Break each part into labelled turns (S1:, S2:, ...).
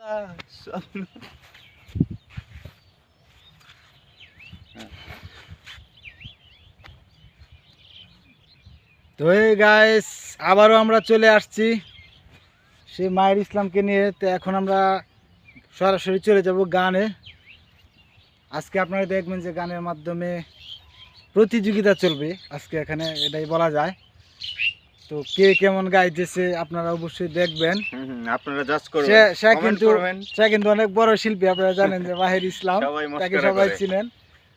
S1: তো গাইস আবারও আমরা চলে আসছি সেই মায়ের ইসলামকে নিয়ে। তো এখন আমরা সরাসরি চলে যাব গানে। আজকে আপনারা দেখবেন যে গানের মাধ্যমে প্রতিযোগিতা চলবে আজকে এখানে, এটাই বলা যায়। তো কে কেমন গাইতেছে আপনারা অবশ্যই দেখবেন,
S2: আপনারা জাজ করবেন।
S1: সে কিন্তু অনেক বড় শিল্পী, আপনারা জানেন যে মাহির ইসলাম, তাকে সবাই চিনেন।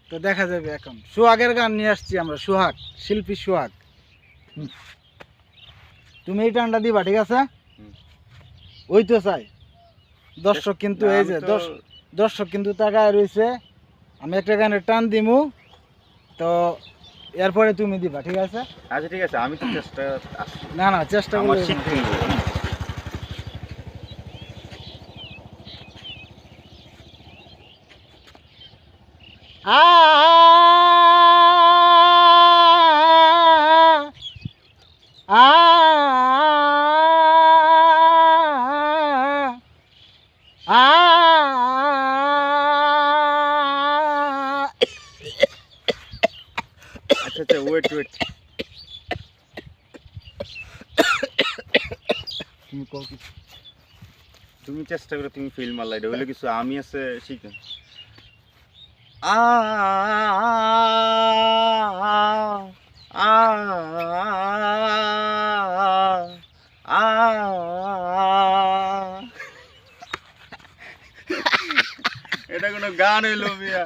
S1: তো দেখা যাবে। এখন সোহাগের গান নিয়ে আসছি আমরা, সোহাগ, শিল্পী সোহাগ। তুমি এই টানটা দিবা, ঠিক আছে? ওই তো চাই দর্শক, কিন্তু এই যে দর্শক কিন্তু তাকায় রয়েছে। আমি একটা গানের টান দিমু, তো এরপরে তুমি দিবা, ঠিক আছে?
S2: আচ্ছা ঠিক আছে, আমি তো চেষ্টা
S1: না চেষ্টা
S2: আমার
S1: করলে
S2: শিখতে হবে। আচ্ছা ওয়েট তুমি চেষ্টা করে তুমি ফিল মারলাই হইলো কিছু, আমি আছে শিখে এটা কোনো গান হইলো মিয়া?